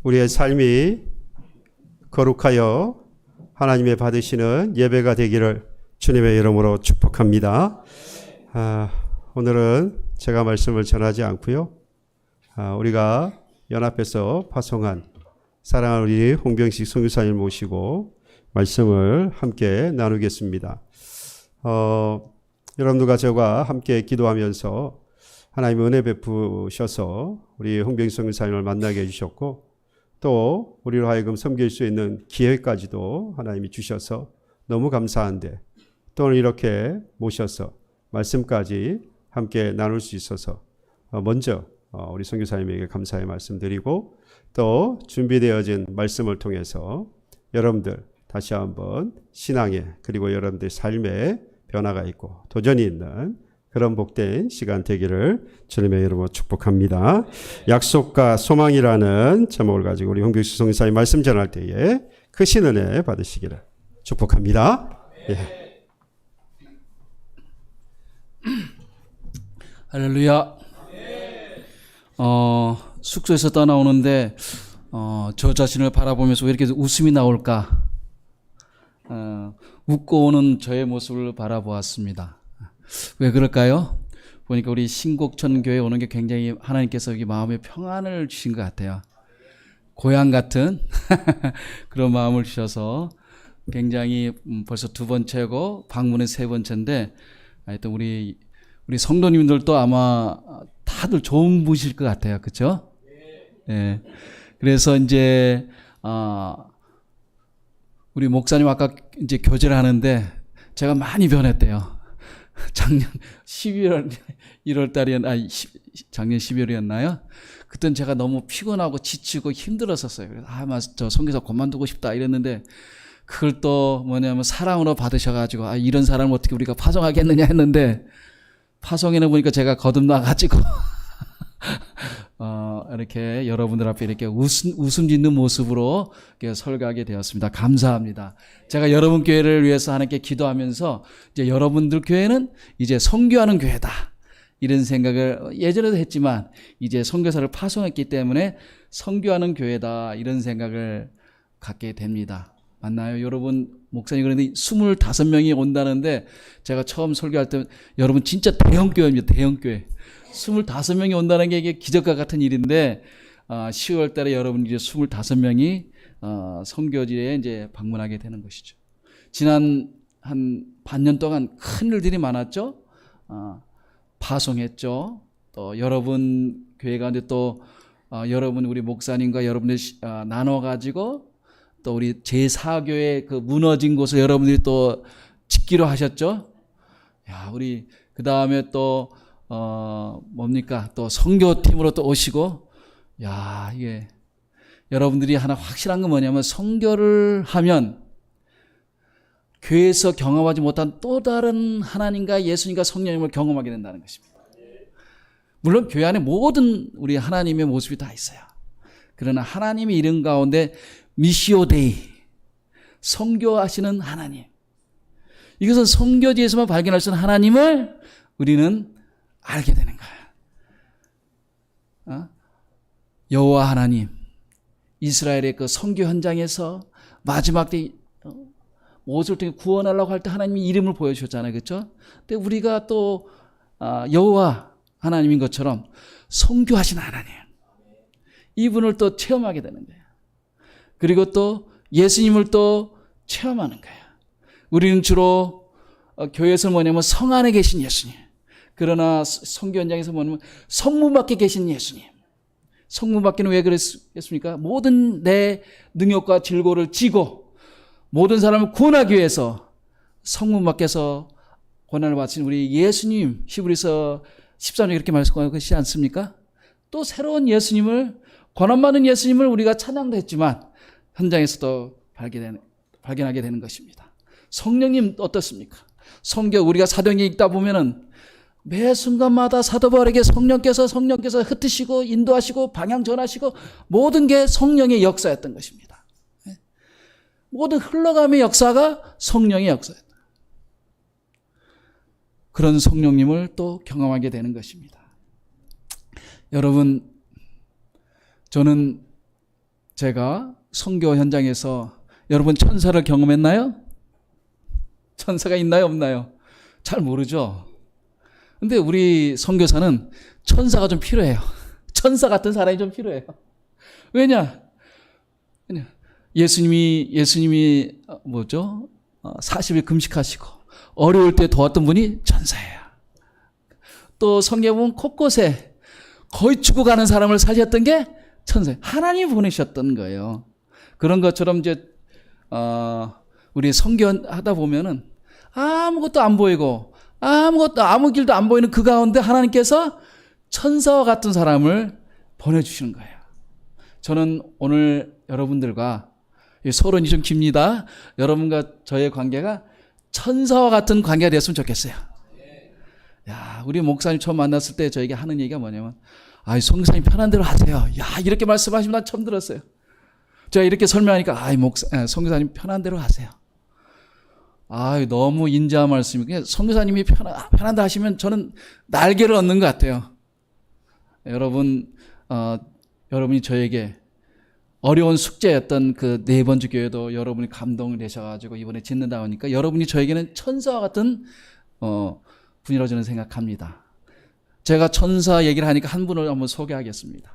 우리의 삶이 거룩하여 하나님의 받으시는 예배가 되기를 주님의 이름으로 축복합니다. 오늘은 제가 말씀을 전하지 않고요. 우리가 연합해서 파송한 사랑하는 우리 홍병식 선교사님 모시고 말씀을 함께 나누겠습니다. 여러분들과 저와 함께 기도하면서 하나님 은혜 베푸셔서 우리 홍병식 선교사님을 만나게 해주셨고 또 우리로 하여금 섬길 수 있는 기회까지도 하나님이 주셔서 너무 감사한데 또 이렇게 모셔서 말씀까지 함께 나눌 수 있어서 먼저 우리 선교사님에게 감사의 말씀드리고 또 준비되어진 말씀을 통해서 여러분들 다시 한번 신앙에 그리고 여러분들 삶에 변화가 있고 도전이 있는 그런 복된 시간 되기를 주님의 이름으로 축복합니다. 약속과 소망이라는 제목을 가지고 우리 홍병식 선교사님 말씀 전할 때에 크신 은혜 받으시기를 축복합니다. 예. 할렐루야. 숙소에서 떠나오는데 저 자신을 바라보면서 왜 이렇게 웃음이 나올까? 웃고 오는 저의 모습을 바라보았습니다. 왜 그럴까요? 보니까 우리 신곡천 교회 오는 게 굉장히 하나님께서 여기 마음에 평안을 주신 것 같아요. 고향 같은 그런 마음을 주셔서 굉장히 벌써 두 번째고 방문은 세 번째인데 하여튼 우리 성도님들도 아마 다들 좋은 분이실 것 같아요. 그렇죠? 네. 그래서 이제 우리 목사님 아까 이제 교제를 하는데 제가 많이 변했대요. 작년 11월 1월 달이었나 작년 12월이었나요? 그땐 제가 너무 피곤하고 지치고 힘들었었어요. 그래서 저 선교사 그만두고 싶다 이랬는데 그걸 또 뭐냐면 사랑으로 받으셔가지고 이런 사람을 어떻게 우리가 파송하겠느냐 했는데 파송에는 보니까 제가 거듭나가지고 이렇게 여러분들 앞에 이렇게 웃음 짓는 모습으로 이렇게 설교하게 되었습니다. 감사합니다. 제가 여러분 교회를 위해서 하나님께 기도하면서 이제 여러분들 교회는 이제 선교하는 교회다. 이런 생각을 예전에도 했지만 이제 선교사를 파송했기 때문에 선교하는 교회다. 이런 생각을 갖게 됩니다. 맞나요? 여러분 목사님 그런데 25명이 온다는데 제가 처음 설교할 때 여러분 진짜 대형교회입니다. 대형교회. 25명이 온다는 게 이게 기적과 같은 일인데 10월 달에 여러분 이제 25명이 선교지에 이제 방문하게 되는 것이죠. 지난 한 반년 동안 큰 일들이 많았죠. 파송했죠. 또 여러분 교회 가운데 또 여러분 우리 목사님과 여러분들 나눠가지고 또 우리 제4교회 그 무너진 곳을 여러분들이 또 짓기로 하셨죠. 야, 우리 그 다음에 또 뭡니까? 또 선교팀으로 또 오시고, 야, 이게, 여러분들이 하나 확실한 건 뭐냐면, 선교를 하면, 교회에서 경험하지 못한 또 다른 하나님과 예수님과 성령님을 경험하게 된다는 것입니다. 물론 교회 안에 모든 우리 하나님의 모습이 다 있어요. 그러나 하나님의 이름 가운데 미시오 데이, 선교하시는 하나님. 이것은 선교지에서만 발견할 수 있는 하나님을 우리는 알게 되는 거야. 여호와 하나님, 이스라엘의 그 선교 현장에서 마지막 때 모습을 통해 구원하려고 할 때 하나님이 이름을 보여주셨잖아요, 그렇죠? 근데 우리가 또 여호와 하나님인 것처럼 선교하시는 하나님, 이분을 또 체험하게 되는 거예요. 그리고 또 예수님을 또 체험하는 거예요. 우리는 주로 교회에서 뭐냐면 성 안에 계신 예수님. 그러나 선교 현장에서 뭐냐면 성문 밖에 계신 예수님. 성문 밖에는 왜 그랬습니까? 모든 내 능력과 질고를 지고 모든 사람을 구원하기 위해서 성문 밖에서 고난을 받으신 우리 예수님, 히브리서 13장에 이렇게 말씀하고 계시지 않습니까? 또 새로운 예수님을, 고난받은 예수님을 우리가 찬양도 했지만 현장에서도 발견하게 되는 것입니다. 성령님 어떻습니까? 성경 우리가 사도행전 읽다 보면은 매 순간마다 사도 바울에게 성령께서 흩으시고 인도하시고 방향 전하시고 모든 게 성령의 역사였던 것입니다. 모든 흘러감의 역사가 성령의 역사였다. 그런 성령님을 또 경험하게 되는 것입니다. 여러분, 저는 제가 선교 현장에서 여러분 천사를 경험했나요? 천사가 있나요, 없나요? 잘 모르죠. 근데 우리 선교사는 천사가 좀 필요해요. 천사 같은 사람이 좀 필요해요. 왜냐? 예수님이 뭐죠? 40일 금식하시고 어려울 때 도왔던 분이 천사예요. 또 성경에 보면 곳곳에 거의 죽어가는 사람을 사셨던 게 천사예요. 하나님이 보내셨던 거예요. 그런 것처럼 이제 우리 선교하다 보면은 아무것도 안 보이고 아무 길도 안 보이는 그 가운데 하나님께서 천사와 같은 사람을 보내주시는 거예요. 저는 오늘 여러분들과 서론이 좀 깁니다. 여러분과 저의 관계가 천사와 같은 관계가 됐으면 좋겠어요. 야, 우리 목사님 처음 만났을 때 저에게 하는 얘기가 뭐냐면, 성교사님 편한 대로 하세요. 야, 이렇게 말씀하시면 난 처음 들었어요. 제가 이렇게 설명하니까, 성교사님 편한 대로 하세요. 너무 인자한 말씀이고, 성교사님이 편한 대로 하시면 저는 날개를 얻는 것 같아요. 여러분이 저에게 어려운 숙제였던 그 네 번째 교회도 여러분이 감동을 내셔가지고 이번에 짓는다고 하니까 여러분이 저에게는 천사와 같은 분이라고 저는 생각합니다. 제가 천사 얘기를 하니까 한 분을 한번 소개하겠습니다.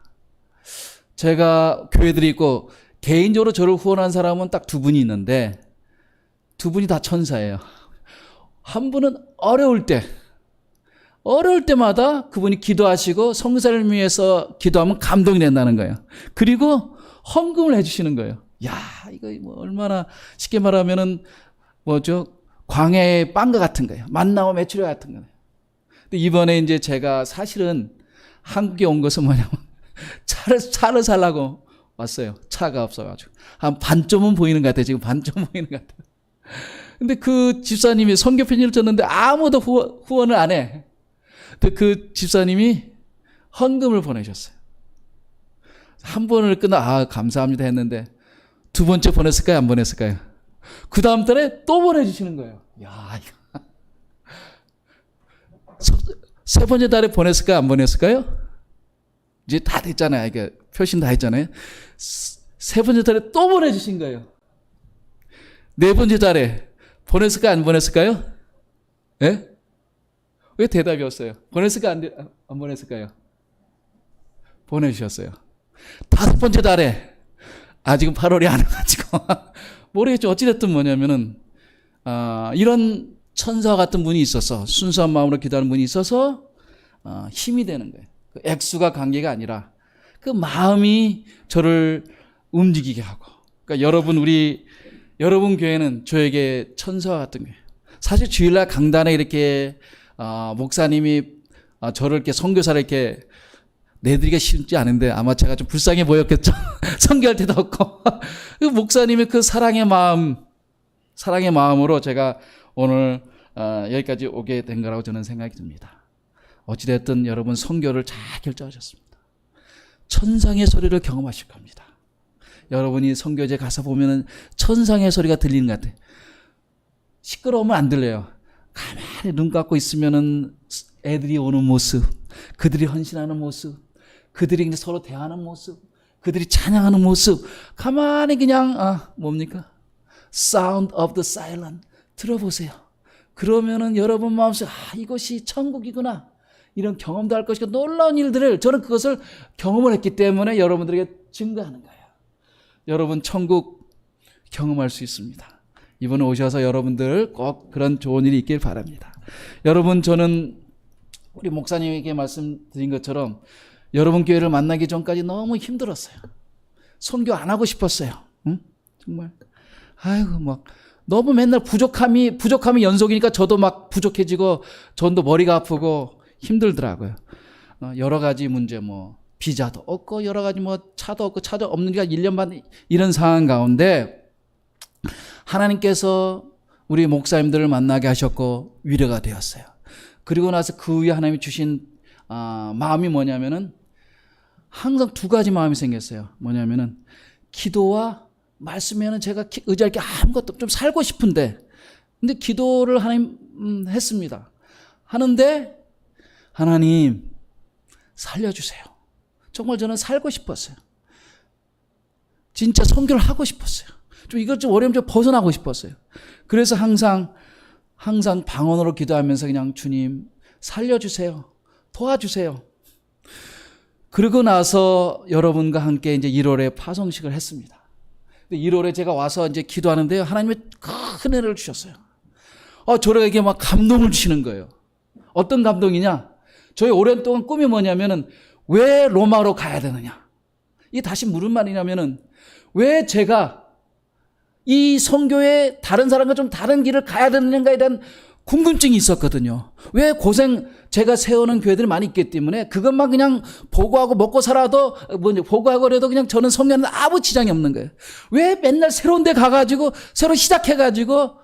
제가 교회들이 있고 개인적으로 저를 후원한 사람은 딱 두 분이 있는데 두 분이 다 천사예요. 한 분은 어려울 때마다 그분이 기도하시고 성사를 위해서 기도하면 감동이 된다는 거예요. 그리고 헌금을 해주시는 거예요. 야, 이거 뭐 얼마나 쉽게 말하면은 뭐죠? 광야의 빵과 같은 거예요. 만나와 메추리와 같은 거예요. 근데 이번에 이제 제가 사실은 한국에 온 것은 뭐냐면 차를 살라고 왔어요. 차가 없어가지고 한 반쯤은 보이는 것 같아요. 지금 반쯤 보이는 것 같아요. 근데 그 집사님이 선교 편지를 줬는데 아무도 후원을 안 해. 근데 그 집사님이 헌금을 보내셨어요. 한 번을 끝나 감사합니다 했는데 두 번째 보냈을까요? 안 보냈을까요? 그 다음 달에 또 보내주시는 거예요. 야, 세 번째 달에 보냈을까요? 안 보냈을까요? 이제 다 됐잖아요. 이게 표신 다 했잖아요. 세 번째 달에 또 보내주신 거예요. 네 번째 달에 보냈을까요? 안 보냈을까요? 예? 왜 대답이 없어요? 보냈을까요? 안 보냈을까요? 보내주셨어요. 다섯 번째 달에 아직은 8월이 안 와가지고 모르겠죠. 어찌됐든 뭐냐면은 이런 천사와 같은 분이 있어서 순수한 마음으로 기도하는 분이 있어서 힘이 되는 거예요. 그 액수가 관계가 아니라 그 마음이 저를 움직이게 하고. 그러니까 여러분 교회는 저에게 천사와 같은 거예요. 사실 주일날 강단에 이렇게 목사님이 저를 이렇게 선교사를 이렇게 내드리기가 쉽지 않은데 아마 제가 좀 불쌍해 보였겠죠. 선교할 때도 없고. 그 목사님의 그 사랑의 마음으로 제가 오늘 여기까지 오게 된 거라고 저는 생각이 듭니다. 어찌됐든 여러분 선교를 잘 결정하셨습니다. 천상의 소리를 경험하실 겁니다. 여러분이 선교제 가서 보면은 천상의 소리가 들리는 것 같아요. 시끄러우면 안 들려요. 가만히 눈 감고 있으면은 애들이 오는 모습, 그들이 헌신하는 모습, 그들이 이제 서로 대하는 모습, 그들이 찬양하는 모습, 가만히 그냥 뭡니까? Sound of the silent 들어보세요. 그러면은 여러분 마음속에 이것이 천국이구나 이런 경험도 할 것이고 놀라운 일들을 저는 그것을 경험을 했기 때문에 여러분들에게 증거하는 거예요. 여러분 천국 경험할 수 있습니다. 이번에 오셔서 여러분들 꼭 그런 좋은 일이 있길 바랍니다. 여러분 저는 우리 목사님에게 말씀드린 것처럼 여러분 교회를 만나기 전까지 너무 힘들었어요. 선교 안 하고 싶었어요. 응? 정말 막 너무 맨날 부족함이 연속이니까 저도 막 부족해지고 전도 머리가 아프고 힘들더라고요. 여러 가지 문제 비자도 없고 여러 가지 차도 없고 차도 없는 게 1년 반 이런 상황 가운데 하나님께서 우리 목사님들을 만나게 하셨고 위로가 되었어요. 그리고 나서 그 위에 하나님이 주신 마음이 뭐냐면은 항상 두 가지 마음이 생겼어요. 뭐냐면은 기도와 말씀에는 제가 의지할 게 아무것도 좀 살고 싶은데 근데 기도를 하나님 했습니다. 하는데 하나님 살려주세요. 정말 저는 살고 싶었어요. 진짜 선교를 하고 싶었어요. 좀 이것 좀 어려움 좀 벗어나고 싶었어요. 그래서 항상 방언으로 기도하면서 그냥 주님 살려주세요. 도와주세요. 그러고 나서 여러분과 함께 이제 1월에 파송식을 했습니다. 1월에 제가 와서 이제 기도하는데요. 하나님의 큰 은혜를 주셨어요. 저에게 막 감동을 주시는 거예요. 어떤 감동이냐? 저희 오랜 동안 꿈이 뭐냐면은 왜 로마로 가야 되느냐? 이게 다시 무슨 말이냐면은 왜 제가 이 선교에 다른 사람과 좀 다른 길을 가야 되느냐에 대한 궁금증이 있었거든요. 왜 제가 세우는 교회들이 많이 있기 때문에 그것만 그냥 보고하고 먹고 살아도 보고하고 그래도 그냥 저는 선교하는 아무 지장이 없는 거예요. 왜 맨날 새로운 데 가가지고 새로 시작해가지고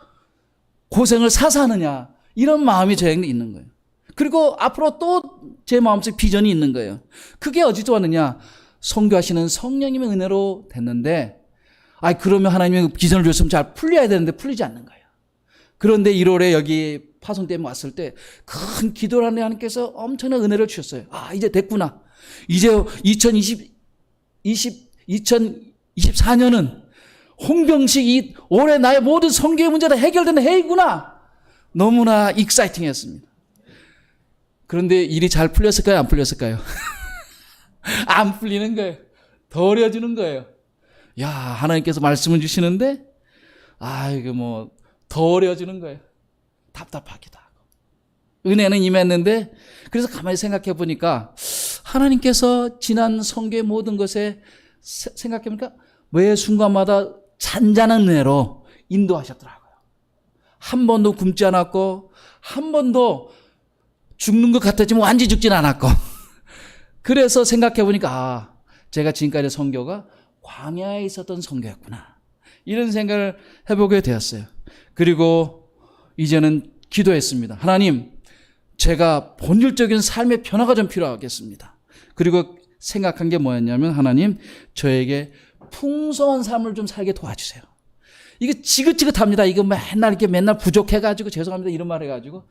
고생을 사서 하느냐, 이런 마음이 저에게 있는 거예요. 그리고 앞으로 또 제 마음속에 비전이 있는 거예요. 그게 어디서 왔느냐? 선교하시는 성령님의 은혜로 됐는데, 그러면 하나님이 비전을 줬으면 잘 풀려야 되는데 풀리지 않는 거예요. 그런데 1월에 여기 파송 때문에 왔을 때 큰 기도를 하는 하나님께서 엄청난 은혜를 주셨어요. 이제 됐구나. 이제 2024년은 홍병식 올해 나의 모든 선교의 문제가 해결되는 해이구나. 너무나 익사이팅했습니다. 그런데 일이 잘 풀렸을까요? 안 풀렸을까요? 안 풀리는 거예요. 더 어려워지는 거예요. 하나님께서 말씀을 주시는데 이거 더 어려워지는 거예요. 답답하기도 하고. 은혜는 임했는데, 그래서 가만히 생각해 보니까 하나님께서 지난 선교의 모든 것에 생각해 보니까 매 순간마다 잔잔한 은혜로 인도하셨더라고요. 한 번도 굶지 않았고, 한 번도 죽는 것 같았지만 완전히 죽진 않았고. 그래서 생각해 보니까 제가 지금까지 선교가 광야에 있었던 선교였구나, 이런 생각을 해보게 되었어요. 그리고 이제는 기도했습니다. 하나님, 제가 본질적인 삶의 변화가 좀 필요하겠습니다. 그리고 생각한 게 뭐였냐면, 하나님, 저에게 풍성한 삶을 좀 살게 도와주세요. 이게 지긋지긋합니다. 이거 맨날 부족해가지고 죄송합니다 이런 말 해가지고,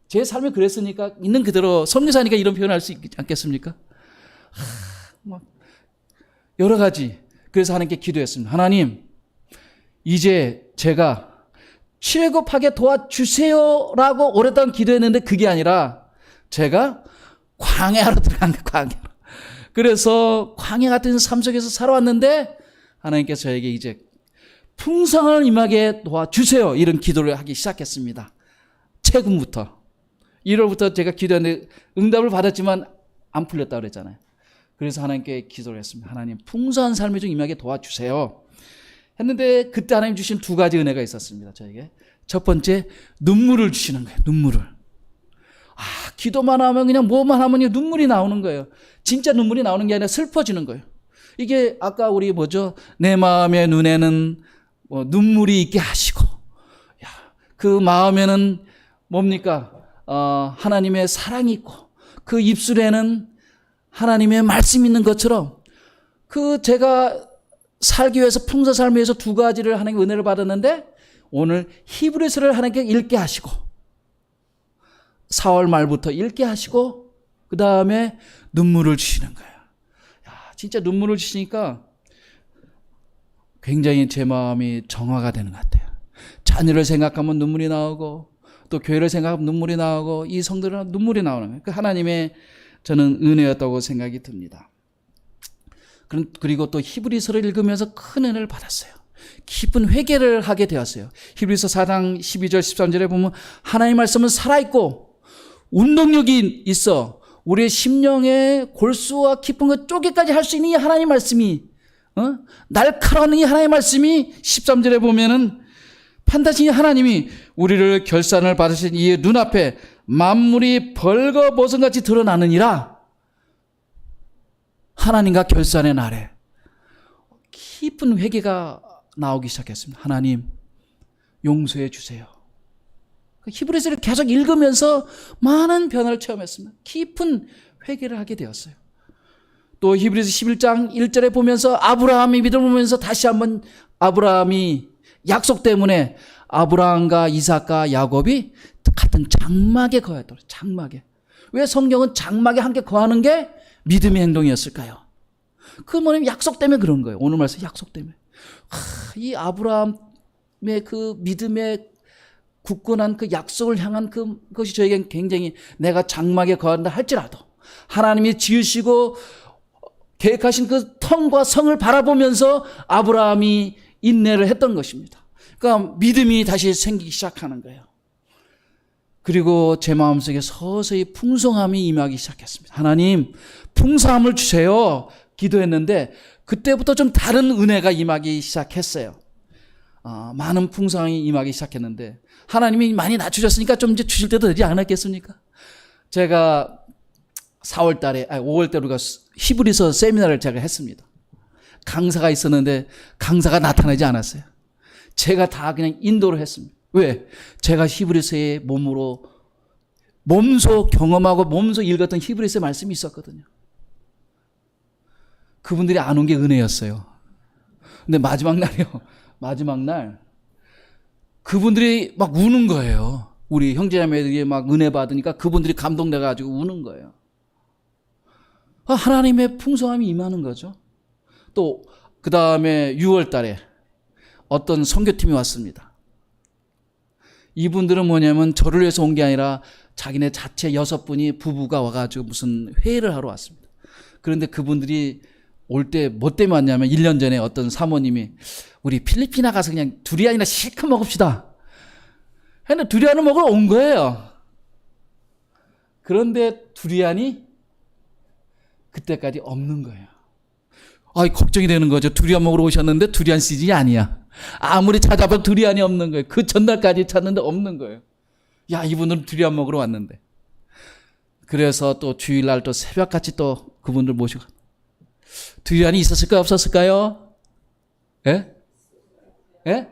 제 삶이 그랬으니까 있는 그대로 선교사니까 이런 표현을 할 수 있지 않겠습니까? 여러 가지. 그래서 하나님께 기도했습니다. 하나님, 이제 제가 출애굽하게 도와주세요라고 오랫동안 기도했는데 그게 아니라 제가 광야로 들어간 거예요. 광야로. 그래서 광야 같은 삶 속에서 살아왔는데 하나님께서 저에게 이제 풍성을 임하게 도와주세요, 이런 기도를 하기 시작했습니다. 최근부터 1월부터 제가 기도했는데 응답을 받았지만 안 풀렸다고 그랬잖아요. 그래서 하나님께 기도를 했습니다. 하나님, 풍성한 삶에 좀 임하게 도와주세요 했는데, 그때 하나님 주신 두 가지 은혜가 있었습니다. 저에게 첫 번째, 눈물을 주시는 거예요. 눈물을. 기도만 하면 그냥 뭐만 하면 눈물이 나오는 거예요. 진짜 눈물이 나오는 게 아니라 슬퍼지는 거예요. 이게 아까 우리 내 마음의 눈에는 눈물이 있게 하시고, 그 마음에는 뭡니까? 하나님의 사랑이 있고, 그 입술에는 하나님의 말씀이 있는 것처럼, 제가 살기 위해서 풍성한 삶을 위해서 두 가지를 하나님의 은혜를 받았는데, 오늘 히브리서를 하나님께 읽게 하시고, 4월 말부터 읽게 하시고, 그 다음에 눈물을 주시는 거예요. 진짜 눈물을 주시니까 굉장히 제 마음이 정화가 되는 것 같아요. 자녀를 생각하면 눈물이 나오고, 또 교회를 생각하면 눈물이 나오고, 이 성도들은 눈물이 나오는 거예요. 그 하나님의 저는 은혜였다고 생각이 듭니다. 그리고 또 히브리서를 읽으면서 큰 은혜를 받았어요. 깊은 회개를 하게 되었어요. 히브리서 4장 12절 13절에 보면 하나님의 말씀은 살아있고 운동력이 있어 우리의 심령의 골수와 깊은 것 쪼개까지 할 수 있는 이 하나님의 말씀이, 날카로운 이 하나님의 말씀이 13절에 보면은 판단하신 하나님이 우리를 결산을 받으신 이의 눈앞에 만물이 벌거벗은같이 드러나느니라. 하나님과 결산의 날에 깊은 회개가 나오기 시작했습니다. 하나님, 용서해 주세요. 히브리서를 계속 읽으면서 많은 변화를 체험했습니다. 깊은 회개를 하게 되었어요. 또 히브리서 11장 1절에 보면서 아브라함이 믿음을 보면서 다시 한번 아브라함이 약속 때문에 아브라함과 이삭과 야곱이 같은 장막에 거하였더라. 장막에. 왜 성경은 장막에 함께 거하는 게 믿음의 행동이었을까요? 그 뭐냐면 약속 때문에 그런 거예요. 오늘 말씀 약속 때문에. 이 아브라함의 그 믿음의 굳건한 그 약속을 향한 그것이 저에겐 굉장히 내가 장막에 거한다 할지라도 하나님이 지으시고 계획하신 그 턴과 성을 바라보면서 아브라함이 인내를 했던 것입니다. 그러니까 믿음이 다시 생기기 시작하는 거예요. 그리고 제 마음속에 서서히 풍성함이 임하기 시작했습니다. 하나님 풍성함을 주세요 기도했는데 그때부터 좀 다른 은혜가 임하기 시작했어요. 많은 풍성함이 임하기 시작했는데 하나님이 많이 낮추셨으니까 좀 이제 주실 때도 되지 않았겠습니까? 제가 5월 달에 우리가 히브리서 세미나를 제가 했습니다. 강사가 있었는데 강사가 나타나지 않았어요. 제가 다 그냥 인도를 했습니다. 왜? 제가 히브리서의 몸소 경험하고 몸소 읽었던 히브리서의 말씀이 있었거든요. 그분들이 안 온 게 은혜였어요. 근데 마지막 날 그분들이 막 우는 거예요. 우리 형제자매들이 막 은혜 받으니까 그분들이 감동돼가지고 우는 거예요. 하나님의 풍성함이 임하는 거죠. 또 그 다음에 6월 달에 어떤 선교팀이 왔습니다. 이분들은 뭐냐면 저를 위해서 온 게 아니라 자기네 자체 6분이 부부가 와가지고 무슨 회의를 하러 왔습니다. 그런데 그분들이 올 때 뭐 때문에 왔냐면 1년 전에 어떤 사모님이 우리 필리핀에 가서 그냥 두리안이나 실컷 먹읍시다. 근데 두리안을 먹으러 온 거예요. 그런데 두리안이 그때까지 없는 거예요. 걱정이 되는 거죠. 두리안 먹으러 오셨는데 두리안 시즌이 아니야. 아무리 찾아봐도 두리안이 없는 거예요. 그 전날까지 찾는데 없는 거예요. 야, 이분들은 두리안 먹으러 왔는데. 그래서 또 주일날 또 새벽같이 또 그분들 모시고 두리안이 있었을까요? 없었을까요? 예? 예?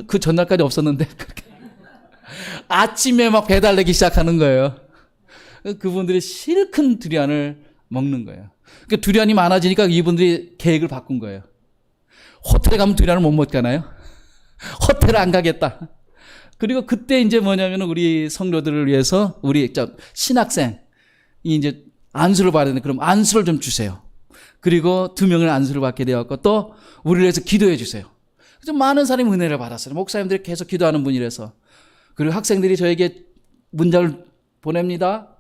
그 전날까지 없었는데 아침에 막 배달되기 시작하는 거예요. 그분들이 실큰 두리안을 먹는 거예요. 그러니까 두리안이 많아지니까 이분들이 계획을 바꾼 거예요. 호텔에 가면 두리안을 못 먹잖아요. 호텔을 안 가겠다. 그리고 그때 이제 뭐냐면 우리 성도들을 위해서 우리 신학생이 이제 안수를 받았는데 그럼 안수를 좀 주세요. 그리고 2명을 안수를 받게 되었고 또 우리를 위해서 기도해 주세요. 그래서 많은 사람이 은혜를 받았어요. 목사님들이 계속 기도하는 분이라서. 그리고 학생들이 저에게 문장을 보냅니다.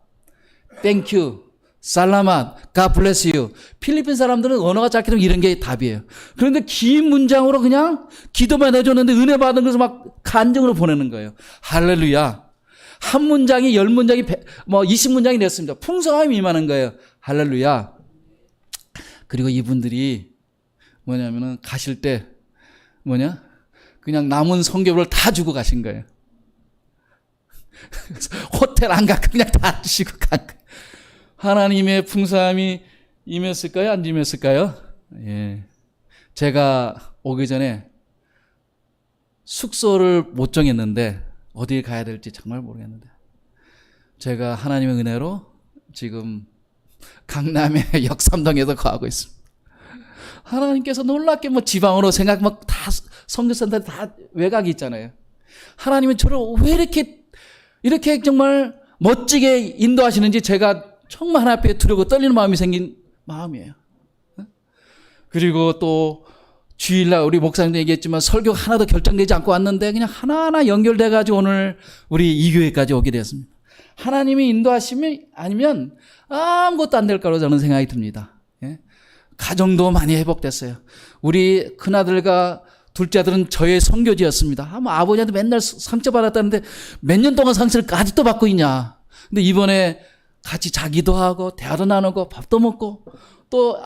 Thank you. 살라맛, God bless you. 필리핀 사람들은 언어가 짧게 되면 이런 게 답이에요. 그런데 긴 문장으로 그냥 기도만 해줬는데 은혜 받은 것을 막 간증으로 보내는 거예요. 할렐루야. 한 문장이 10문장이 20문장이 됐습니다. 풍성함이 임하는 거예요. 할렐루야. 그리고 이분들이 뭐냐면은 가실 때 그냥 남은 성교를 다 주고 가신 거예요. 호텔 안 가고 그냥 다 주시고 간 거예요. 하나님의 풍성함이 임했을까요? 안 임했을까요? 예. 제가 오기 전에 숙소를 못 정했는데 어디에 가야 될지 정말 모르겠는데 제가 하나님의 은혜로 지금 강남의 역삼동에서 거하고 있습니다. 하나님께서 놀랍게 지방으로 생각 다 선교센터 다 외곽이 있잖아요. 하나님은 저를 왜 이렇게 정말 멋지게 인도하시는지 제가 정말 하나님 앞에 두려고 떨리는 마음이 생긴 마음이에요. 그리고 또 주일날 우리 목사님도 얘기했지만 설교 하나도 결정되지 않고 왔는데 그냥 하나하나 연결돼가지고 오늘 우리 이 교회까지 오게 되었습니다. 하나님이 인도하시면 아니면 아무것도 안 될 거라고 저는 생각이 듭니다. 가정도 많이 회복됐어요. 우리 큰아들과 둘째 아들은 저의 선교지였습니다. 아버지한테 맨날 상처받았다는데 몇 년 동안 상처를 아직도 받고 있냐. 근데 이번에 같이 자기도 하고 대화도 나누고 밥도 먹고 또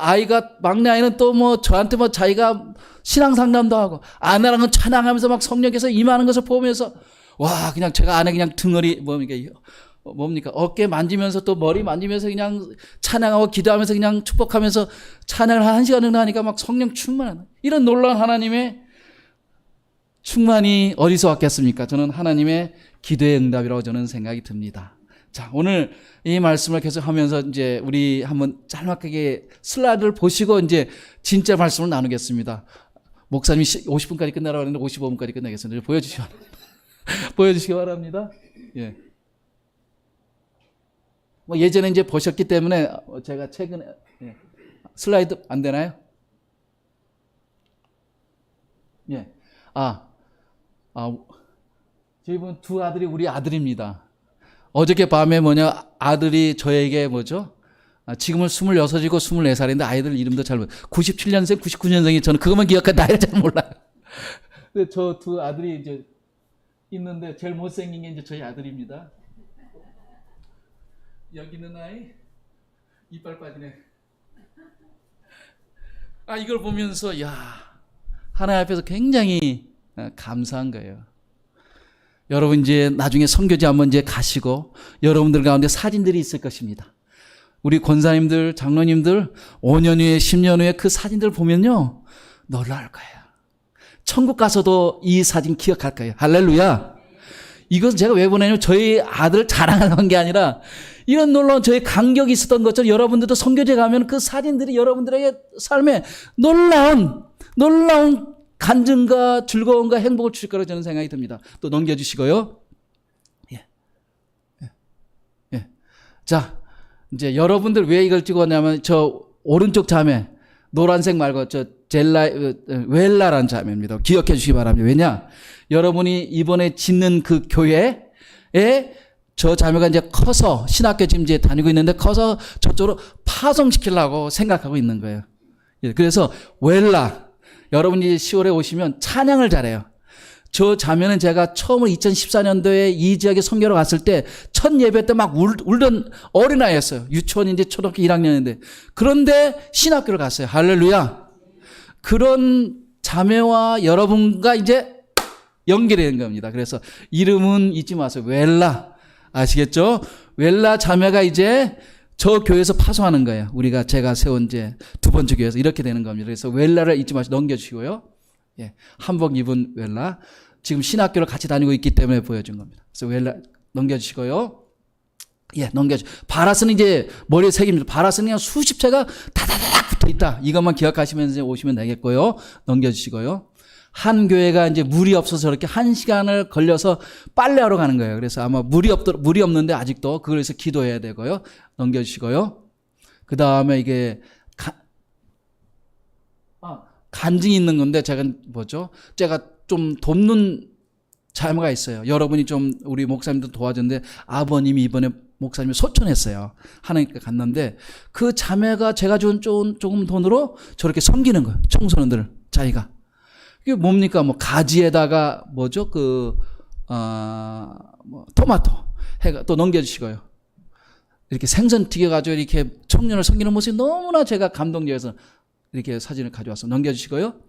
막내 아이는 또 저한테 자기가 신앙 상담도 하고 아내랑은 찬양하면서 막 성령께서 임하는 것을 보면서 와 그냥 제가 아내 그냥 등허리 뭡니까 어깨 만지면서 또 머리 만지면서 그냥 찬양하고 기도하면서 그냥 축복하면서 찬양을 한 1시간 정도 하니까 막 성령 충만한 이런 놀라운 하나님의 충만이 어디서 왔겠습니까? 저는 하나님의 기도의 응답이라고 저는 생각이 듭니다. 자, 오늘 이 말씀을 계속하면서 이제 우리 한번 짤막하게 슬라이드를 보시고 이제 진짜 말씀을 나누겠습니다. 목사님이 50분까지 끝나라고 했는데 55분까지 끝나겠습니다. 보여주시기 바랍니다. 예. 예전에 이제 보셨기 때문에 제가 최근에 슬라이드 안 되나요? 예. 저희 분 두 아들이 우리 아들입니다. 어저께 밤에 아들이 저에게 지금은 26이고 24살인데 아이들 이름도 잘 모르고 97년생, 99년생이 저는 그것만 기억하고 나이를 잘 몰라요. 근데 저 두 아들이 이제 있는데 제일 못생긴 게 이제 저희 아들입니다. 여기 있는 아이 이빨 빠지네. 이걸 보면서 하나님 앞에서 굉장히 감사한 거예요. 여러분 이제 나중에 선교지 한번 이제 가시고 여러분들 가운데 사진들이 있을 것입니다. 우리 권사님들, 장로님들 5년 후에 10년 후에 그 사진들 보면요 놀라울 거예요. 천국 가서도 이 사진 기억할 거예요. 할렐루야. 이것은 제가 왜 보내냐면 저희 아들 자랑하는 게 아니라 이런 놀라운 저희 간격이 있었던 것처럼 여러분들도 선교제 가면 그 사진들이 여러분들에게 삶에 놀라운 간증과 즐거움과 행복을 주실 거라고 저는 생각이 듭니다. 또 넘겨주시고요. 자, 이제 여러분들 왜 이걸 찍었냐면 저 오른쪽 자매 노란색 말고 저 웰라라는 자매입니다. 기억해 주시기 바랍니다. 왜냐? 여러분이 이번에 짓는 그 교회에 저 자매가 이제 커서 신학교 지금 이제 다니고 있는데 커서 저쪽으로 파송시키려고 생각하고 있는 거예요. 그래서 웰라 여러분이 10월에 오시면 찬양을 잘해요. 저 자매는 제가 처음으로 2014년도에 이 지역에 선교로 갔을 때 첫 예배 때 막 울던 어린아이였어요. 유치원인지 초등학교 1학년인데. 그런데 신학교를 갔어요. 할렐루야. 그런 자매와 여러분과 이제 연결이 된 겁니다. 그래서 이름은 잊지 마세요. 웰라. 아시겠죠? 웰라 자매가 이제 저 교회에서 파송하는 거예요. 제가 세운 이제 두 번째 교회에서 이렇게 되는 겁니다. 그래서 웰라를 잊지 마시고 넘겨주시고요. 한복 입은 웰라. 지금 신학교를 같이 다니고 있기 때문에 보여준 겁니다. 그래서 웰라 넘겨주시고요. 바라스는 이제 머리에 새깁니다. 바라스는 그냥 수십 채가 다다닥 붙어 있다. 이것만 기억하시면서 이제 오시면 되겠고요. 넘겨주시고요. 한 교회가 이제 물이 없어서 저렇게 1시간을 걸려서 빨래하러 가는 거예요. 그래서 아마 물이 없는데 아직도 그래서 기도해야 되고요. 넘겨주시고요. 그 다음에 이게 간증이 있는 건데 제가 좀 돕는 자매가 있어요. 여러분이 좀 우리 목사님도 도와줬는데 아버님이 이번에 목사님이 소천했어요. 하나님께 갔는데 그 자매가 제가 준 조금 돈으로 저렇게 섬기는 거예요. 청소년들을 자기가. 이게 뭡니까? 가지에다가 토마토 해가 또 넘겨주시고요. 이렇게 생선 튀겨가지고 이렇게 청년을 섬기는 모습이 너무나 제가 감동적이어서 이렇게 사진을 가져와서 넘겨주시고요.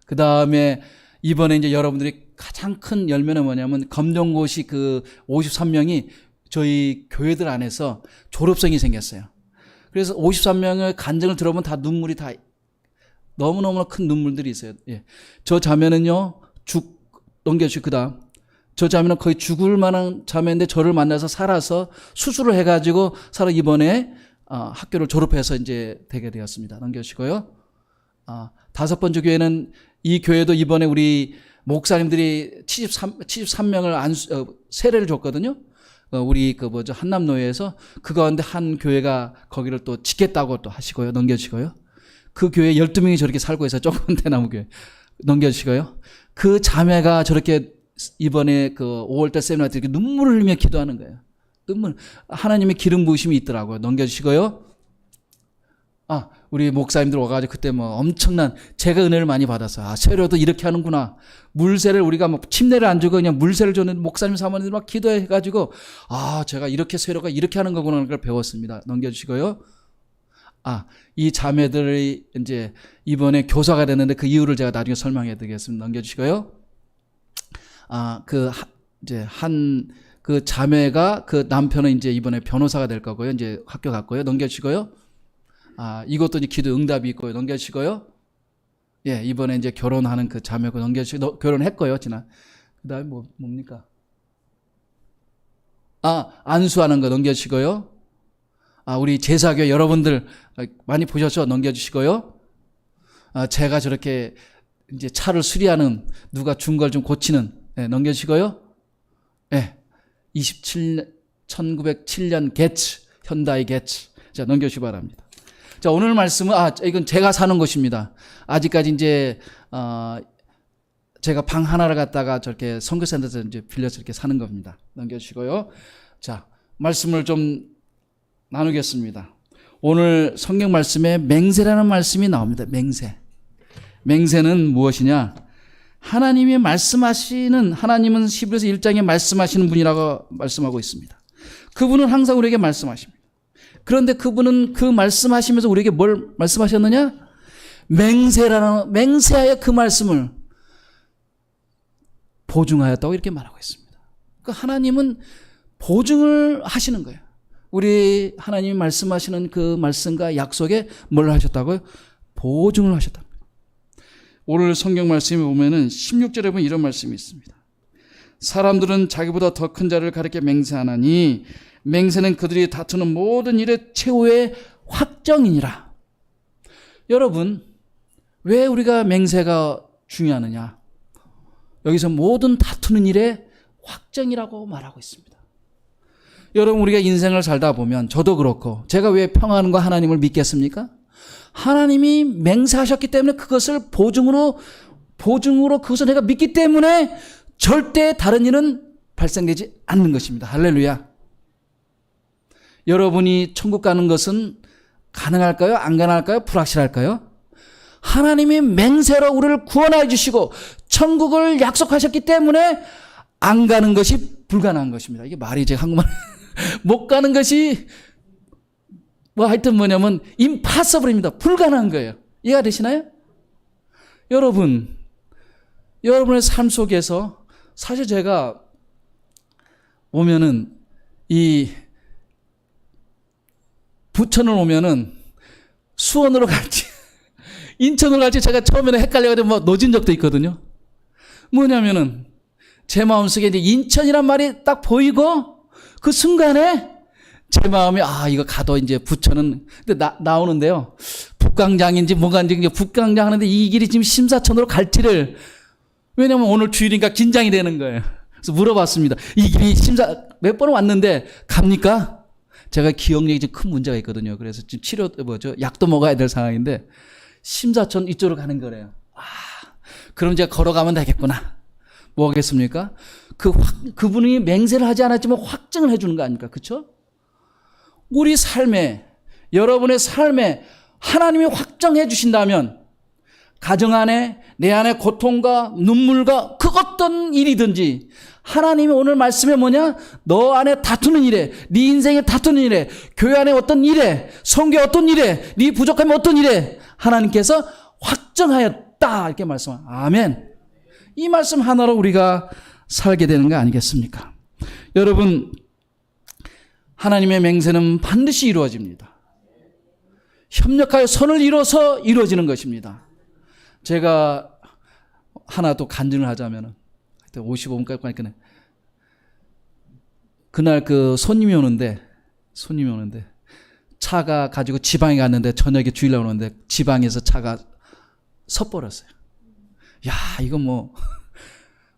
그 다음에 이번에 이제 여러분들이 가장 큰 열매는 뭐냐면 검정고시 그 53명이 저희 교회들 안에서 졸업생이 생겼어요. 그래서 53명의 간증을 들어보면 다 눈물이 다 너무너무 큰 눈물들이 있어요. 저 자매는요, 넘겨주시고, 그 다음. 저 자매는 거의 죽을 만한 자매인데 저를 만나서 살아서 수술을 해가지고 이번에 학교를 졸업해서 이제 되게 되었습니다. 넘겨주시고요. 다섯 번째 교회는 이 교회도 이번에 우리 목사님들이 73명을 세례를 줬거든요. 우리 한남노예에서 그 가운데 한 교회가 거기를 또 짓겠다고 또 하시고요. 넘겨주시고요. 그 교회 12명이 저렇게 살고 있어요. 조그만 대나무 교회. 넘겨주시고요. 그 자매가 저렇게 이번에 그 5월달 세미나 때 이렇게 눈물을 흘리며 기도하는 거예요. 하나님의 기름 부으심이 있더라고요. 넘겨주시고요. 우리 목사님들 와가지고 그때 엄청난 제가 은혜를 많이 받았어요. 세례도 이렇게 하는구나. 물세를 우리가 침례를 안 주고 그냥 물세를 줬는데 목사님 사모님들 막 기도해가지고 제가 이렇게 세례가 이렇게 하는 거구나 하는 걸 배웠습니다. 넘겨주시고요. 이 자매들이 이제 이번에 교사가 됐는데 그 이유를 제가 나중에 설명해 드리겠습니다. 넘겨주시고요. 그 자매가 그 남편은 이제 이번에 변호사가 될 거고요. 이제 학교 갔고요. 넘겨주시고요. 이것도 이제 기도 응답이 있고요. 넘겨주시고요. 이번에 이제 결혼하는 그 자매고 넘겨주시고, 결혼했고요. 그 다음에 뭡니까? 안수하는 거 넘겨주시고요. 우리 제사교 여러분들 많이 보셨죠? 넘겨주시고요. 제가 저렇게 이제 차를 수리하는 누가 준 걸 좀 고치는, 넘겨주시고요. 1907년 게츠, 현다이 게츠. 자, 넘겨주시기 바랍니다. 자, 오늘 말씀은, 이건 제가 사는 곳입니다. 아직까지 이제, 제가 방 하나를 갖다가 저렇게 선교센터에서 이제 빌려서 이렇게 사는 겁니다. 넘겨주시고요. 자, 말씀을 좀 나누겠습니다. 오늘 성경 말씀에 맹세라는 말씀이 나옵니다. 맹세. 맹세는 무엇이냐? 하나님이 말씀하시는, 하나님은 히브리서 1장에 말씀하시는 분이라고 말씀하고 있습니다. 그분은 항상 우리에게 말씀하십니다. 그런데 그분은 그 말씀하시면서 우리에게 뭘 말씀하셨느냐? 맹세하여 그 말씀을 보증하였다고 이렇게 말하고 있습니다. 그러니까 하나님은 보증을 하시는 거예요. 우리 하나님이 말씀하시는 그 말씀과 약속에 뭘 하셨다고요? 보증을 하셨답니다. 오늘 성경 말씀에 보면은 16절에 보면 이런 말씀이 있습니다. 사람들은 자기보다 더 큰 자를 가리켜 맹세하나니 맹세는 그들이 다투는 모든 일의 최후의 확정이니라. 여러분, 왜 우리가 맹세가 중요하느냐? 여기서 모든 다투는 일의 확정이라고 말하고 있습니다. 여러분, 우리가 인생을 살다 보면 저도 그렇고 제가 왜 평안과 하나님을 믿겠습니까? 하나님이 맹세하셨기 때문에 그것을 보증으로 그것을 내가 믿기 때문에 절대 다른 일은 발생되지 않는 것입니다. 할렐루야. 여러분이 천국 가는 것은 가능할까요? 안 가능할까요? 불확실할까요? 하나님이 맹세로 우리를 구원하여 주시고 천국을 약속하셨기 때문에 안 가는 것이 불가능한 것입니다. 이게 말이 제가 한국말 못 가는 것이 하여튼 뭐냐면 impossible입니다. 불가능한 거예요. 이해가 되시나요? 여러분의 삶 속에서 사실 제가 오면은 이 부천을 오면은 수원으로 갈지 인천으로 갈지 제가 처음에는 헷갈려가지고 놓진 적도 있거든요. 뭐냐면은 제 마음속에 이제 인천이란 말이 딱 보이고 그 순간에 제 마음이 이거 가도 이제 부천은 근데 나오는데요. 북광장인지 뭐가인지 북광장 하는데 이 길이 지금 심사천으로 갈지를 왜냐면 오늘 주일이니까 긴장이 되는 거예요. 그래서 물어봤습니다. 이 길이 몇 번 왔는데 갑니까? 제가 기억력이 좀 큰 문제가 있거든요. 그래서 지금 약도 먹어야 될 상황인데 심사천 이쪽으로 가는 거래요. 그럼 제가 걸어가면 되겠구나. 뭐 하겠습니까? 그분이 맹세를 하지 않았지만 확증을 해주는 거 아닙니까? 그렇죠? 우리 삶에, 여러분의 삶에 하나님이 확정해 주신다면 가정 안에, 내 안에 고통과 눈물과 그 어떤 일이든지 하나님이 오늘 말씀에 뭐냐? 너 안에 다투는 일에, 네 인생에 다투는 일에, 교회 안에 어떤 일에, 성교 어떤 일에, 네 부족함이 어떤 일에 하나님께서 확정하였다 이렇게 말씀합니다. 아멘. 이 말씀 하나로 우리가 살게 되는 거 아니겠습니까? 여러분, 하나님의 맹세는 반드시 이루어집니다. 협력하여 선을 이뤄서 이루어지는 것입니다. 제가 하나 또 간증을 하자면은 55분까지 가니까 그날 그 손님이 오는데 차가 가지고 지방에 갔는데 저녁에 주일날 오는데 지방에서 차가 섰버렸어요. 야, 이거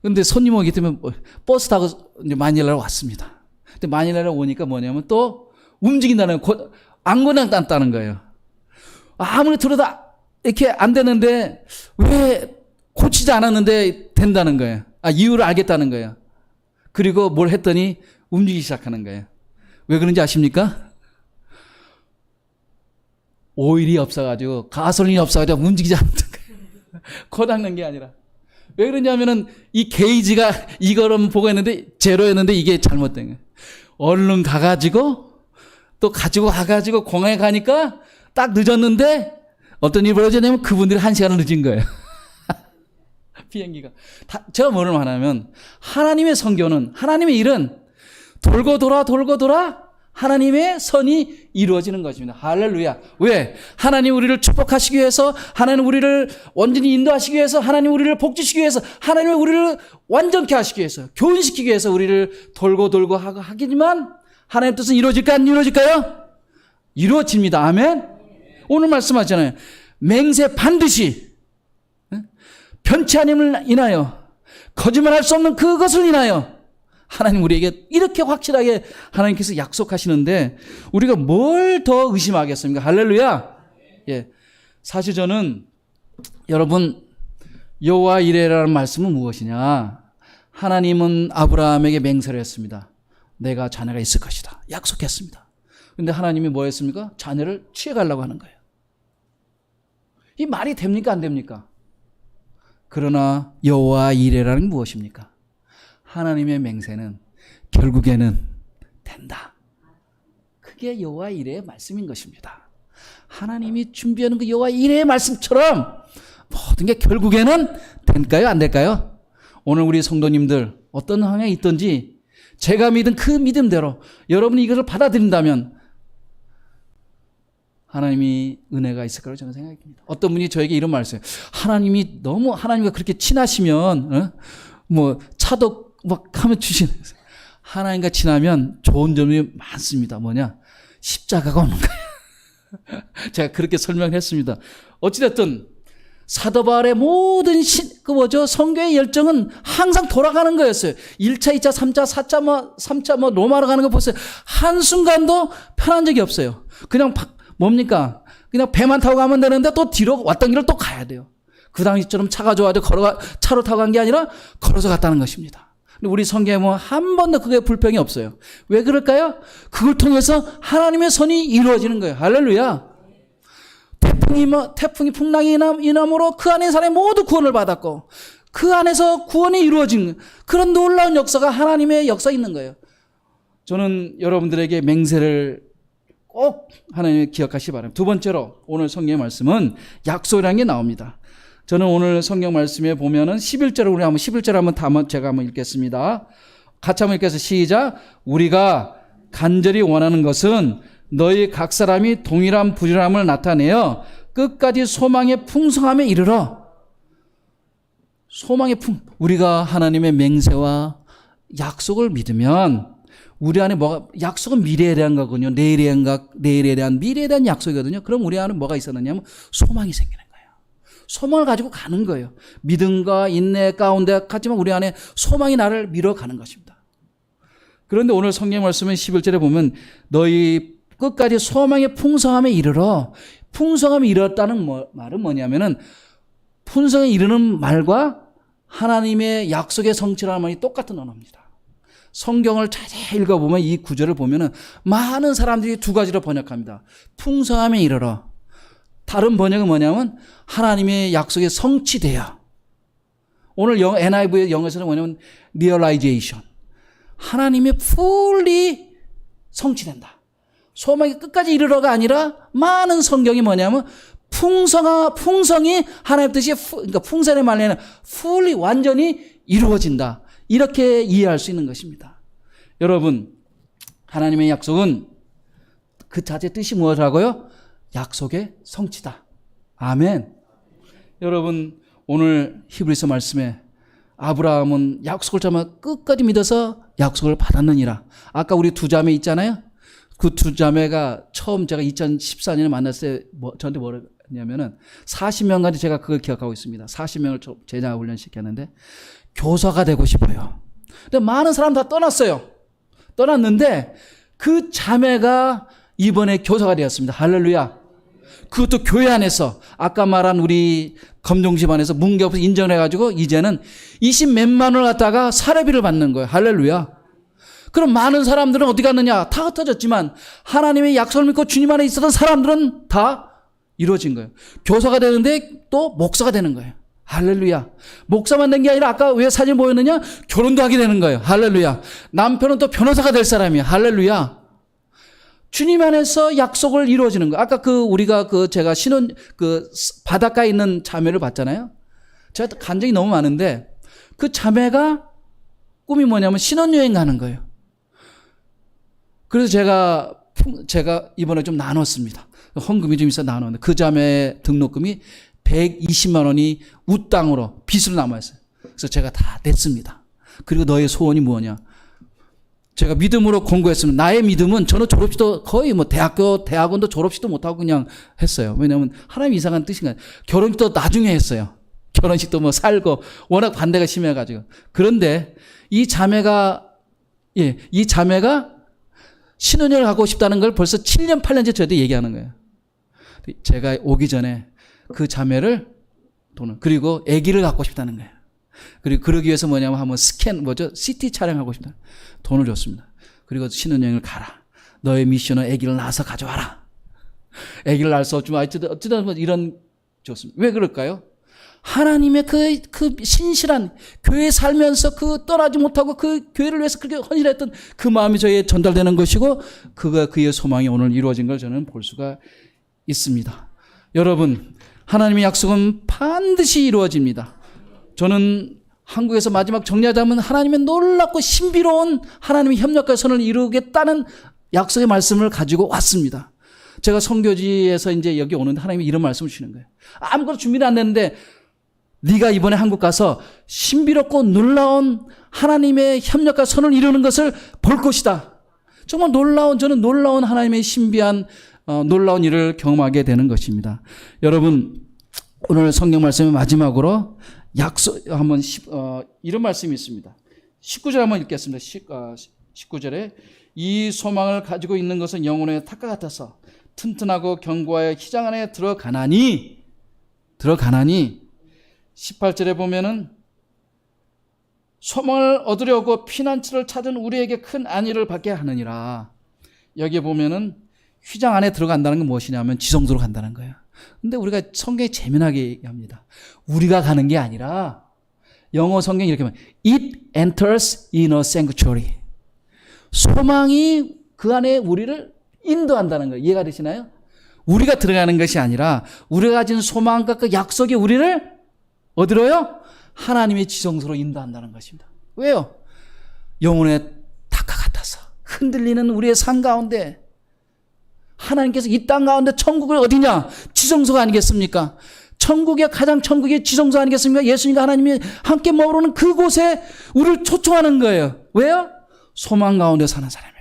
근데 손님 오기 때문에 버스 타고 이제 마닐라로 왔습니다. 근데 마닐라로 오니까 뭐냐면 또 움직인다는 안 고장났다는 거예요. 아무리 들어도 이렇게 안 되는데 왜 고치지 않았는데 된다는 거예요. 이유를 알겠다는 거예요. 그리고 뭘 했더니 움직이기 시작하는 거예요. 왜 그런지 아십니까? 오일이 없어가지고 가솔린이 없어가지고 움직이지 않는 거예요. 고장난 게 아니라. 왜 그러냐면은 이 게이지가 이거를 보고 했는데 제로였는데 이게 잘못된 거예요. 얼른 가가지고 또 가지고 가가지고 공항에 가니까 딱 늦었는데 어떤 일이 벌어졌냐면 그분들이 1시간을 늦은 거예요. 비행기가. 제가 뭐를 말하냐면 하나님의 선교는 하나님의 일은 돌고 돌아 하나님의 선이 이루어지는 것입니다. 할렐루야. 왜? 하나님 우리를 축복하시기 위해서, 하나님 우리를 완전히 인도하시기 위해서, 하나님 우리를 복지시키기 위해서, 하나님 우리를 완전케 하시기 위해서, 교훈시키기 위해서 우리를 돌고 하기지만 하나님의 뜻은 이루어질까 안 이루어질까요? 이루어집니다. 아멘. 오늘 말씀하잖아요. 맹세 반드시 변치 않음을 인하여 거짓말할 수 없는 그것을 인하여 하나님 우리에게 이렇게 확실하게 하나님께서 약속하시는데 우리가 뭘 더 의심하겠습니까? 할렐루야. 예. 사실 저는 여러분 여호와 이레라는 말씀은 무엇이냐? 하나님은 아브라함에게 맹세를 했습니다. 내가 자녀가 있을 것이다. 약속했습니다. 근데 하나님이 뭐 했습니까? 자녀를 취해가려고 하는 거예요. 이 말이 됩니까? 안 됩니까? 그러나 여호와 이레라는 게 무엇입니까? 하나님의 맹세는 결국에는 된다. 그게 여호와 이레의 말씀인 것입니다. 하나님이 준비하는 그 여호와 이레의 말씀처럼 모든 게 결국에는 될까요? 안 될까요? 오늘 우리 성도님들 어떤 상황에 있든지 제가 믿은 그 믿음대로 여러분이 이것을 받아들인다면 하나님이 은혜가 있을 거라고 저는 생각합니다. 어떤 분이 저에게 이런 말을 했어요. 하나님이 너무 하나님과 그렇게 친하시면 뭐 차도 막 하면 주시는 하나님과 친하면 좋은 점이 많습니다. 뭐냐? 십자가가 오는 거예요. 제가 그렇게 설명했습니다. 어찌됐든 사도 바울의 모든 성교의 열정은 항상 돌아가는 거였어요. 1차, 2차, 3차, 4차, 3차 로마로 가는 거 보세요. 한순간도 편한 적이 없어요. 그냥 뭡니까? 그냥 배만 타고 가면 되는데 또 뒤로 왔던 길을 또 가야 돼요. 그 당시처럼 차가 좋아도 차로 타고 간 게 아니라 걸어서 갔다는 것입니다. 근데 우리 성경에 보면 한 번도 그게 불평이 없어요. 왜 그럴까요? 그걸 통해서 하나님의 선이 이루어지는 거예요. 할렐루야. 태풍이 풍랑이 인함으로 그 안에 사람이 모두 구원을 받았고 그 안에서 구원이 이루어진 그런 놀라운 역사가 하나님의 역사에 있는 거예요. 저는 여러분들에게 맹세를 꼭 하나님 기억하시기 바랍니다. 두 번째로 오늘 성경의 말씀은 약속이라는 게 나옵니다. 저는 오늘 성경 말씀에 보면은 11절을 우리 한번 11절 한번 제가 한번 읽겠습니다. 같이 한번 읽겠습니다. 시작. 우리가 간절히 원하는 것은 너희 각 사람이 동일한 부지런함을 나타내어 끝까지 소망의 풍성함에 이르러. 우리가 하나님의 맹세와 약속을 믿으면 우리 안에 약속은 미래에 대한 거거든요. 내일에 대한 미래에 대한 약속이거든요. 그럼 우리 안에 뭐가 있었느냐면 소망이 생기는 거예요. 소망을 가지고 가는 거예요. 믿음과 인내 가운데 같지만 우리 안에 소망이 나를 밀어가는 것입니다. 그런데 오늘 성경 말씀은 11절에 보면 너희 끝까지 소망의 풍성함에 이르러. 풍성함에 이르렀다는 말은 뭐냐면은 풍성에 이르는 말과 하나님의 약속의 성취라는 말이 똑같은 언어입니다. 성경을 자세히 읽어보면 이 구절을 보면은 많은 사람들이 두 가지로 번역합니다. 풍성함에 이르러. 다른 번역은 뭐냐면 하나님의 약속에 성취되어. 오늘 NIV의 영어에서는 뭐냐면 realization. 하나님의 fully 성취된다. 소망이 끝까지 이르러가 아니라 많은 성경이 뭐냐면 풍성이 하나님 뜻이 그러니까 풍성의 말에는 fully 완전히 이루어진다. 이렇게 이해할 수 있는 것입니다. 여러분, 하나님의 약속은 그 자체 뜻이 무엇이라고요? 약속의 성취다. 아멘. 여러분, 오늘 히브리서 말씀에 아브라함은 약속을 정말 끝까지 믿어서 약속을 받았느니라. 아까 우리 두 자매 있잖아요. 그 두 자매가 처음 제가 2014년에 만났을 때 저한테 뭐라 했냐면은 40명까지 제가 그걸 기억하고 있습니다. 40명을 제자 훈련시켰는데 교사가 되고 싶어요. 근데 많은 사람 다 떠났어요. 떠났는데 그 자매가 이번에 교사가 되었습니다. 할렐루야. 그것도 교회 안에서 아까 말한 우리 검정집 안에서 문교부에서 인정을 해가지고 이제는 20몇만 원을 갖다가 사례비를 받는 거예요. 할렐루야. 그럼 많은 사람들은 어디 갔느냐? 다 흩어졌지만 하나님의 약속을 믿고 주님 안에 있었던 사람들은 다 이루어진 거예요. 교사가 되는데 또 목사가 되는 거예요. 할렐루야. 목사만 된 게 아니라 아까 왜 사진 보였느냐? 결혼도 하게 되는 거예요. 할렐루야. 남편은 또 변호사가 될 사람이에요. 할렐루야. 주님 안에서 약속을 이루어지는 거예요. 아까 우리가 제가 바닷가에 있는 자매를 봤잖아요. 제가 간증이 너무 많은데 그 자매가 꿈이 뭐냐면 신혼여행 가는 거예요. 그래서 제가 이번에 좀 나눴습니다. 헌금이 좀 있어 나눴는데 그 자매 등록금이 120만 원이 우땅으로 빚으로 남아있어요. 그래서 제가 다 냈습니다. 그리고 너의 소원이 뭐냐? 제가 믿음으로 공부했으면 나의 믿음은 저는 졸업식도 거의 대학원도 졸업식도 못하고 그냥 했어요. 왜냐하면 하나님 이상한 뜻인가. 결혼식도 나중에 했어요. 결혼식도 살고 워낙 반대가 심해가지고. 그런데 이 자매가 신혼여행을 하고 싶다는 걸 벌써 7년, 8년째 저한테 얘기하는 거예요. 제가 오기 전에 그 자매를 그리고 아기를 갖고 싶다는 거예요. 그리고 그러기 위해서 뭐냐면 한번 CT 촬영하고 싶다. 돈을 줬습니다. 그리고 신혼여행을 가라. 너의 미션은 아기를 낳아서 가져와라. 아기를 낳을 수 없지만 어찌든 뭐 이런 줬습니다. 왜 그럴까요? 하나님의 그 신실한 교회에 살면서 떠나지 못하고 그 교회를 위해서 그렇게 헌신했던 그 마음이 저에게 전달되는 것이고 그의 소망이 오늘 이루어진 걸 저는 볼 수가 있습니다. 여러분, 하나님의 약속은 반드시 이루어집니다. 저는 한국에서 마지막 정리하자면 하나님의 놀랍고 신비로운 하나님의 협력과 선을 이루겠다는 약속의 말씀을 가지고 왔습니다. 제가 선교지에서 이제 여기 오는데 하나님이 이런 말씀을 주시는 거예요. 아무것도 준비는 안 됐는데 네가 이번에 한국 가서 신비롭고 놀라운 하나님의 협력과 선을 이루는 것을 볼 것이다. 정말 저는 놀라운 하나님의 신비한 놀라운 일을 경험하게 되는 것입니다. 여러분, 오늘 성경 말씀의 마지막으로 이런 말씀이 있습니다. 19절 한번 읽겠습니다. 19절에 이 소망을 가지고 있는 것은 영혼의 탑과 같아서 튼튼하고 견고하여 휘장 안에 들어가나니 18절에 보면은 소망을 얻으려고 피난처를 찾은 우리에게 큰 안위를 받게 하느니라. 여기에 보면은 휘장 안에 들어간다는 건 무엇이냐면 지성소로 간다는 거예요. 근데 우리가 성경에 재미나게 얘기합니다. 우리가 가는 게 아니라 영어 성경이 이렇게 말해요. It enters in a sanctuary. 소망이 그 안에 우리를 인도한다는 거예요. 이해가 되시나요? 우리가 들어가는 것이 아니라 우리가 가진 소망과 그 약속이 우리를 어디로요? 하나님의 지성소로 인도한다는 것입니다. 왜요? 영혼의 탑과 같아서 흔들리는 우리의 삶 가운데 하나님께서 이 땅 가운데 천국을 어디냐? 지성소가 아니겠습니까? 천국의 지성소 아니겠습니까? 예수님과 하나님이 함께 머무르는 그곳에 우리를 초청하는 거예요. 왜요? 소망 가운데 사는 사람에게,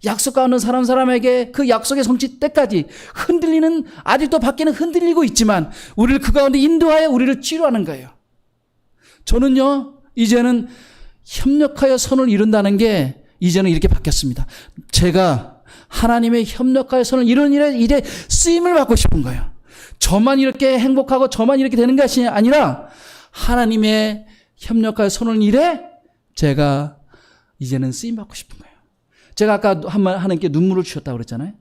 약속 가운데 사는 사람에게 그 약속의 성취 때까지 흔들리는, 아직도 밖에는 흔들리고 있지만 우리를 그 가운데 인도하여 우리를 치료하는 거예요. 저는요, 이제는 협력하여 선을 이룬다는 게 이제는 이렇게 바뀌었습니다. 제가 하나님의 협력하여 선을 이루는 일에 쓰임을 받고 싶은 거예요. 저만 이렇게 행복하고 저만 이렇게 되는 것이 아니라 하나님의 협력하여 선을 일에 제가 이제는 쓰임 받고 싶은 거예요. 제가 아까 하나님께 눈물을 주셨다고 그랬잖아요.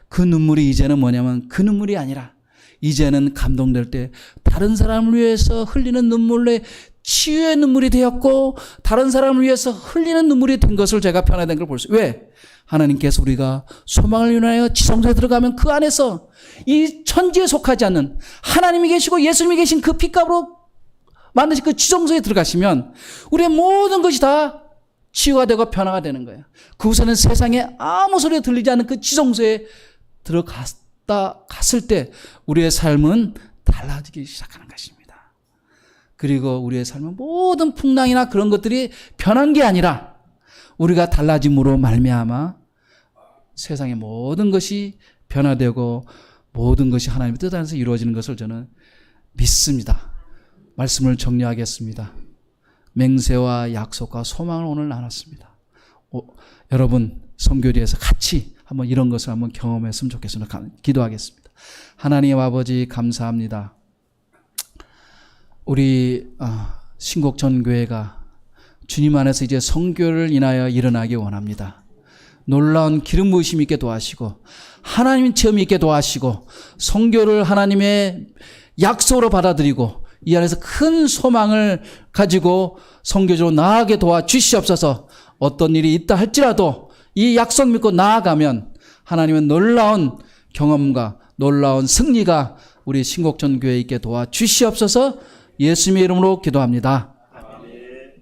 그 눈물이 이제는 뭐냐면 그 눈물이 아니라 이제는 감동될 때 다른 사람을 위해서 흘리는 눈물에 치유의 눈물이 되었고 다른 사람을 위해서 흘리는 눈물이 된 것을 제가 변화된 걸 볼 수. 왜? 하나님께서 우리가 소망을 인하여 지성소에 들어가면 그 안에서 이 천지에 속하지 않는 하나님이 계시고 예수님이 계신 그 핏값으로 만드신 그 지성소에 들어가시면 우리의 모든 것이 다 치유가 되고 변화가 되는 거예요. 그곳에는 세상에 아무 소리가 들리지 않는 그 지성소에 갔을 때 우리의 삶은 달라지기 시작하는 것입니다. 그리고 우리의 삶은 모든 풍랑이나 그런 것들이 변한 게 아니라 우리가 달라짐으로 말미암아 세상의 모든 것이 변화되고 모든 것이 하나님의 뜻 안에서 이루어지는 것을 저는 믿습니다. 말씀을 정리하겠습니다. 맹세와 약속과 소망을 오늘 나눴습니다. 여러분 선교지에서 같이 한번 이런 것을 한번 경험했으면 좋겠습니다. 기도하겠습니다. 하나님 아버지 감사합니다. 우리 신곡전교회가 주님 안에서 이제 선교를 인하여 일어나기 원합니다. 놀라운 기름 부으심 있게 도와시고 하나님 체험 있게 도와시고 선교를 하나님의 약속으로 받아들이고 이 안에서 큰 소망을 가지고 선교적으로 나아가게 도와주시옵소서. 어떤 일이 있다 할지라도 이 약속 믿고 나아가면 하나님은 놀라운 경험과 놀라운 승리가 우리 신곡전교회에 있게 도와주시옵소서. 예수님의 이름으로 기도합니다.